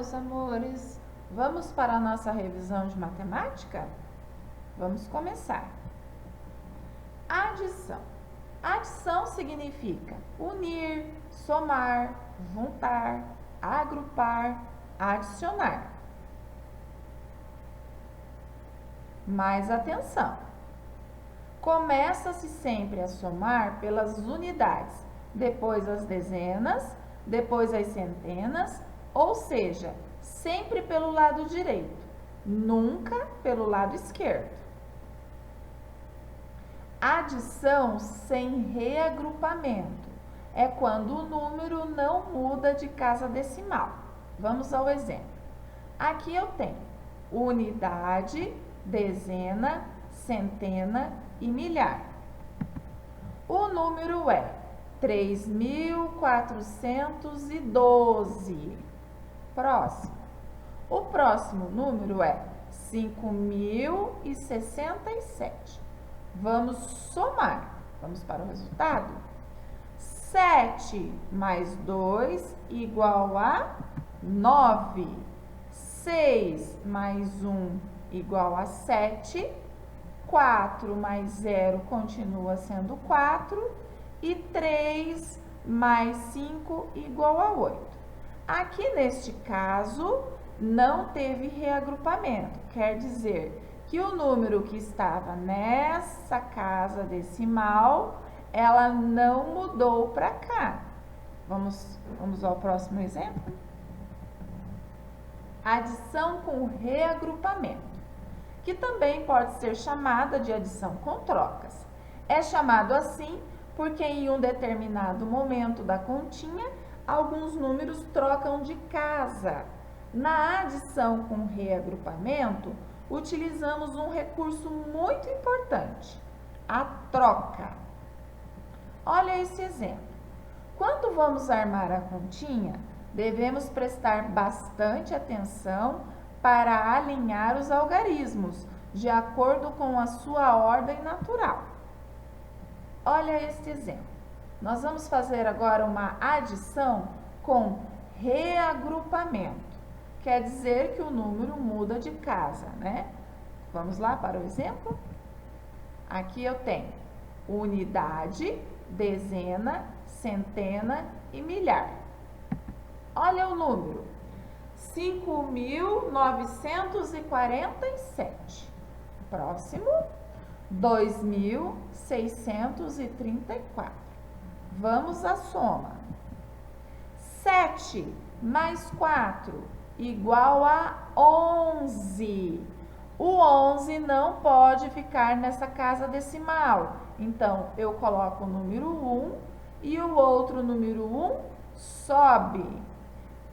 meus amores, vamos para a nossa revisão de matemática? Vamos começar. Adição. Adição significa unir, somar, juntar, agrupar, adicionar. Mais atenção. Começa-se sempre a somar pelas unidades, depois as dezenas, depois as centenas, ou seja, sempre pelo lado direito, nunca pelo lado esquerdo. Adição sem reagrupamento é quando o número não muda de casa decimal. Vamos ao exemplo. Aqui eu tenho unidade, dezena, centena e milhar. O número é 3.412. Próximo. O próximo número é 5.067. Vamos somar. Vamos para o resultado? 7 mais 2 igual a 9. 6 mais 1 igual a 7. 4 mais 0 continua sendo 4. E 3 mais 5 igual a 8. Aqui neste caso, não teve reagrupamento. Quer dizer que o número que estava nessa casa decimal, ela não mudou para cá. Vamos ao próximo exemplo? Adição com reagrupamento, que também pode ser chamada de adição com trocas. É chamado assim porque em um determinado momento da continha, alguns números trocam de casa. Na adição com reagrupamento, utilizamos um recurso muito importante, a troca. Olha esse exemplo. Quando vamos armar a continha, devemos prestar bastante atenção para alinhar os algarismos, de acordo com a sua ordem natural. Olha este exemplo. Nós vamos fazer agora uma adição com reagrupamento. Quer dizer que o número muda de casa, né? Vamos lá para o exemplo? Aqui eu tenho unidade, dezena, centena e milhar. Olha o número, 5.947. Próximo, 2.634. Vamos à soma. 7 mais 4 igual a 11. O 11 não pode ficar nessa casa decimal. Então, eu coloco o número 1 e o outro número 1 sobe.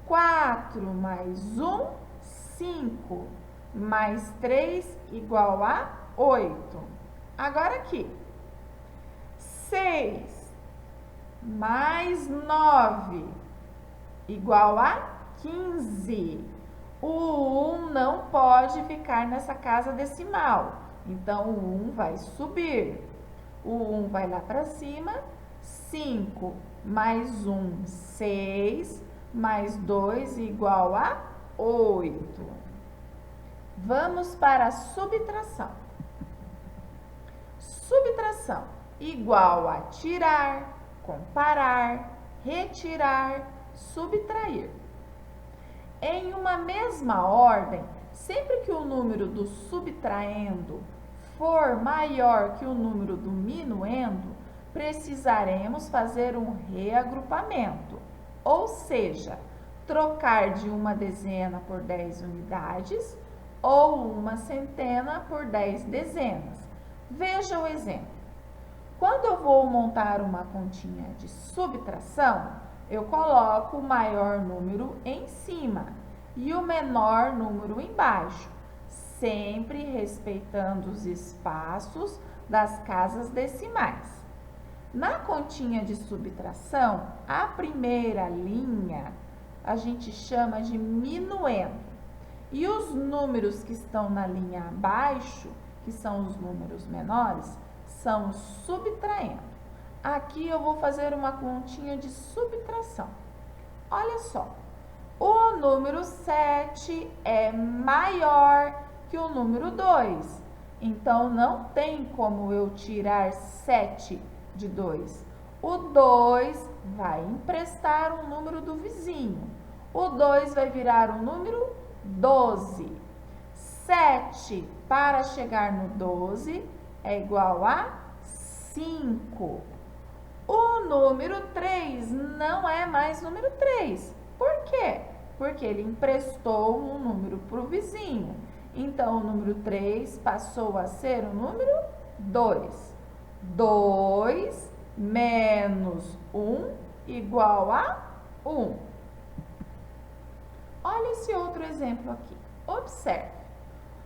4 mais 1, 5. Mais 3 igual a 8. Agora aqui. 6 mais 9 igual a 15. O 1 não pode ficar nessa casa decimal. Então, o 1 vai subir. O 1 vai lá para cima. 5 mais 1, 6. Mais 2 igual a 8. Vamos para a subtração. Subtração igual a tirar, comparar, retirar, subtrair. Em uma mesma ordem, sempre que o número do subtraendo for maior que o número do minuendo, precisaremos fazer um reagrupamento, ou seja, trocar de uma dezena por 10 unidades ou uma centena por 10 dezenas. Veja o exemplo. Quando eu vou montar uma continha de subtração, eu coloco o maior número em cima e o menor número embaixo, sempre respeitando os espaços das casas decimais. Na continha de subtração, a primeira linha a gente chama de minuendo. E os números que estão na linha abaixo, que são os números menores, são subtraindo. Aqui eu vou fazer uma continha de subtração. Olha só, O número 7 é maior que o número 2. Então, não tem como eu tirar 7 de 2. O 2 vai emprestar um número do vizinho. O 2 vai virar o número 12. 7 para chegar no 12 é igual a 5. O número 3 não é mais número 3. Por quê? Porque ele emprestou um número para o vizinho. Então, o número 3 passou a ser o número 2. 2 menos 1 igual a 1. Olha esse outro exemplo aqui. Observe.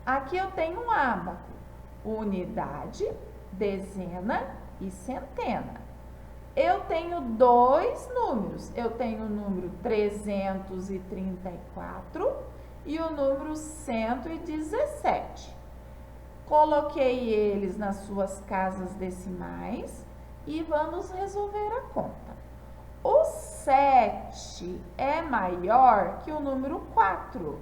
Aqui eu tenho um ábaco. Unidade, dezena e centena. Eu tenho dois números. Eu tenho o número 334 e o número 117. Coloquei eles nas suas casas decimais e vamos resolver a conta. O 7 é maior que o número 4.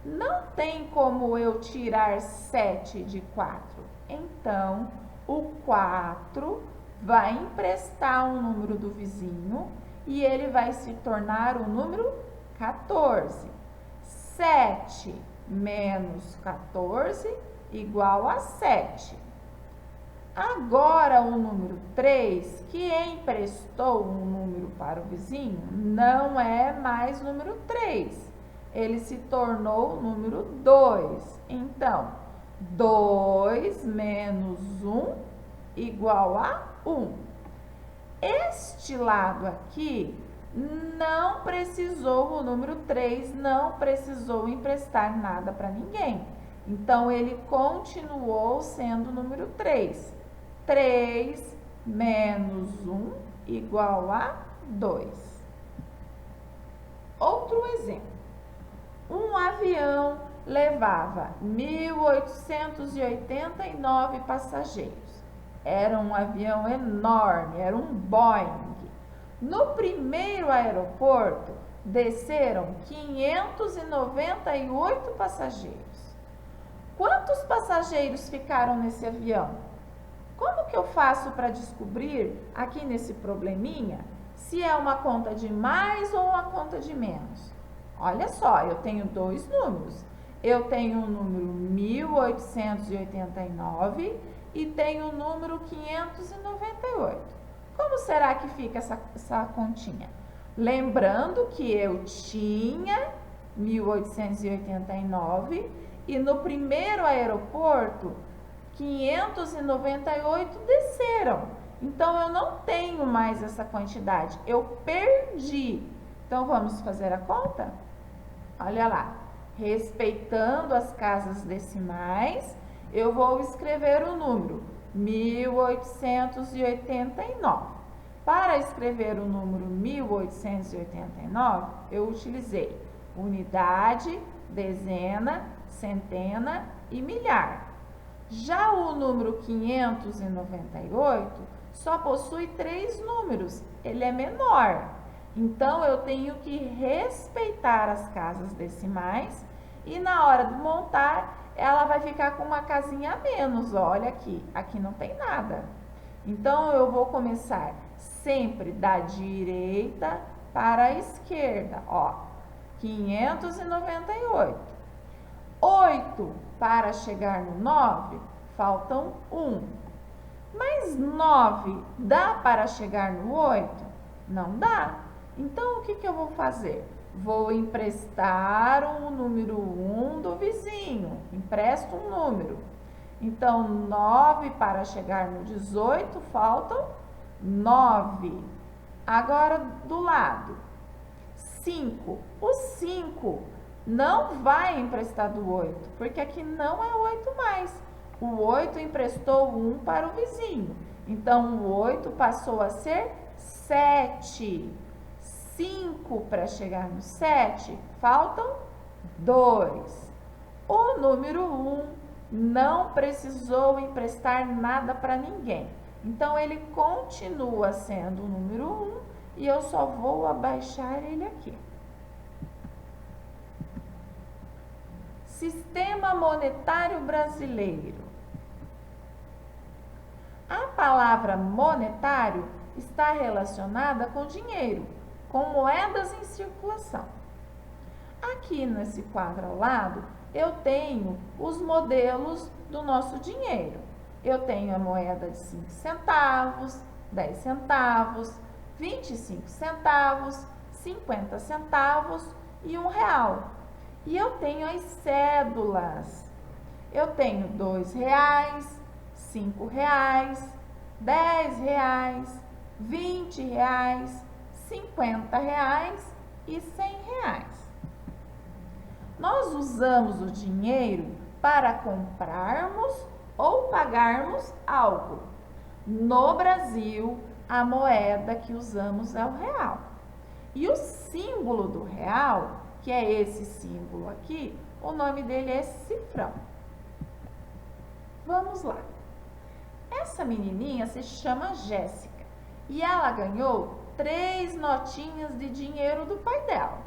Não tem como eu tirar 7 de 4. Então, o 4 vai emprestar um número do vizinho e ele vai se tornar o número 14. 7 menos 14 igual a 7. Agora, o número 3, que emprestou um número para o vizinho, não é mais número 3. Ele se tornou o número 2. Então, 2 menos 1 igual a 1. Este lado aqui não precisou, o número 3 não precisou emprestar nada para ninguém. Então, ele continuou sendo o número 3. 3 menos 1 igual a 2. Outro exemplo. Um avião levava 1.889 passageiros. Era um avião enorme, era um Boeing. No primeiro aeroporto, desceram 598 passageiros. Quantos passageiros ficaram nesse avião? Como que eu faço para descobrir aqui nesse probleminha se é uma conta de mais ou uma conta de menos? Olha só, eu tenho dois números. Eu tenho o número 1889 e tenho o número 598. Como será que fica essa continha? Lembrando que eu tinha 1889 e no primeiro aeroporto 598 desceram. Então, eu não tenho mais essa quantidade. Eu perdi. Então, vamos fazer a conta? Olha lá. Respeitando as casas decimais, eu vou escrever o número 1889. Para escrever o número 1889, eu utilizei unidade, dezena, centena e milhar. Já o número 598 só possui 3 números, ele é menor. Então, eu tenho que respeitar as casas decimais e na hora de montar, ela vai ficar com uma casinha a menos. Olha aqui, aqui não tem nada. Então, eu vou começar sempre da direita para a esquerda. Ó, 598. 8 para chegar no 9, faltam 1. Mas 9 dá para chegar no 8? Não dá. Então, o que eu vou fazer? Vou emprestar o número 1 do vizinho. Empresto um número. Então, 9 para chegar no 18, faltam 9. Agora, do lado, 5. O 5 não vai emprestar do 8, porque aqui não é 8 mais. O 8 emprestou 1 para o vizinho. Então, o 8 passou a ser 7. 5 para chegar no 7, faltam 2. O número 1 não precisou emprestar nada para ninguém. Então, ele continua sendo o número 1 e eu só vou abaixar ele aqui. Sistema monetário brasileiro. A palavra monetário está relacionada com dinheiro, com moedas em circulação. Aqui nesse quadro ao lado, eu tenho os modelos do nosso dinheiro. Eu tenho a moeda de 5 centavos, 10 centavos, 25 centavos, 50 centavos e R$1. E eu tenho as cédulas. Eu tenho R$2, R$5, R$10, R$20, R$50 e R$100. Nós usamos o dinheiro para comprarmos ou pagarmos algo. No Brasil, a moeda que usamos é o real. E o símbolo do real, que é esse símbolo aqui, o nome dele é cifrão. Vamos lá. Essa menininha se chama Jéssica e ela ganhou 3 notinhas de dinheiro do pai dela.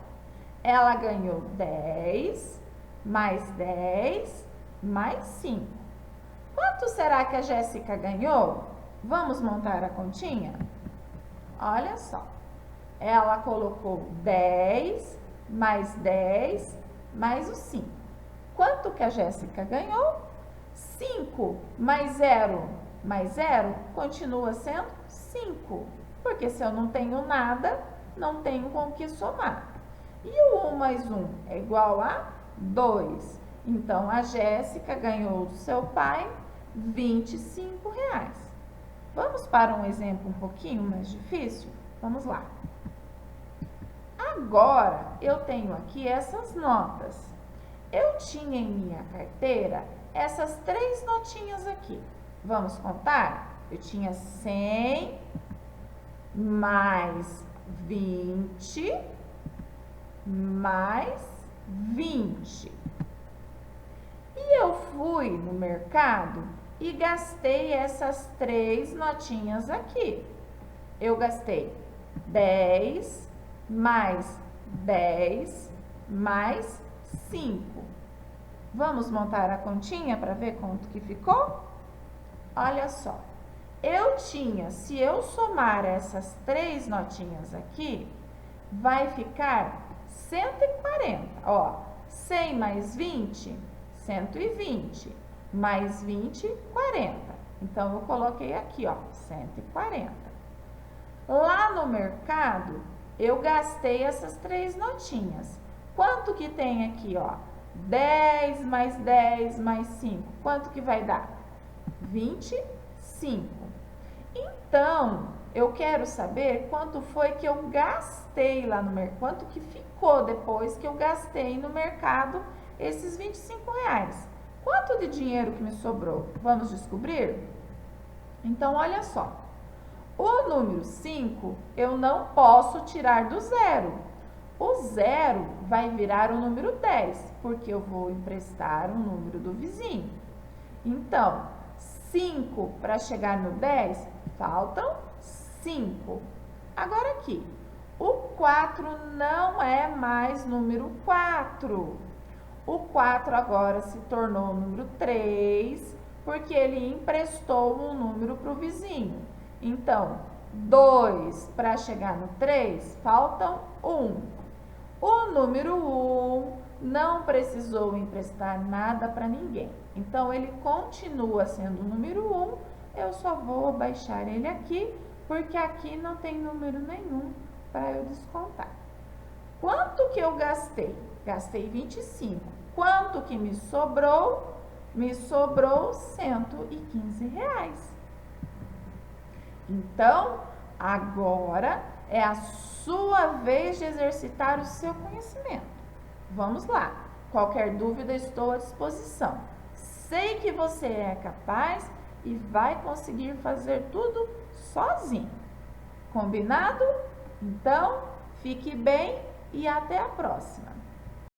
Ela ganhou 10, mais 10, mais 5. Quanto será que a Jéssica ganhou? Vamos montar a continha? Olha só. Ela colocou 10, mais 10, mais o 5. Quanto que a Jéssica ganhou? 5 mais 0, mais 0, continua sendo 5. Porque se eu não tenho nada, não tenho com o que somar. E o 1 mais 1 é igual a 2. Então, a Jéssica ganhou do seu pai R$25. Vamos para um exemplo um pouquinho mais difícil? Vamos lá. Agora, eu tenho aqui essas notas. Eu tinha em minha carteira essas 3 notinhas aqui. Vamos contar? Eu tinha 100 mais 20 mais 20. E eu fui no mercado e gastei essas 3 notinhas aqui. Eu gastei 10 mais 10 mais 5. Vamos montar a continha para ver quanto que ficou? Olha só. Eu tinha, se eu somar essas 3 notinhas aqui, vai ficar 140. Ó, 100 mais 20, 120. Mais 20, 40. Então, eu coloquei aqui, ó, 140. Lá no mercado, eu gastei essas 3 notinhas. Quanto que tem aqui, ó? 10 mais 10 mais 5. Quanto que vai dar? 25. Então, eu quero saber quanto foi que eu gastei lá no mercado. Quanto que ficou depois que eu gastei no mercado esses R$25. Quanto de dinheiro que me sobrou? Vamos descobrir? Então, olha só. O número 5, eu não posso tirar do zero. O zero vai virar o número 10, porque eu vou emprestar o número do vizinho. Então, 5 para chegar no 10, faltam 5. Agora aqui, o 4 não é mais número 4. O 4 agora se tornou o número 3, porque ele emprestou um número para o vizinho. Então, 2 para chegar no 3, faltam 1. O número 1 não precisou emprestar nada para ninguém. Então, ele continua sendo o número 1. Eu só vou baixar ele aqui, porque aqui não tem número nenhum para eu descontar. Quanto que eu gastei? Gastei 25. Quanto que me sobrou? Me sobrou R$115. Então, agora é a sua vez de exercitar o seu conhecimento. Vamos lá. Qualquer dúvida, estou à disposição. Sei que você é capaz e vai conseguir fazer tudo sozinho. Combinado? Então, fique bem e até a próxima.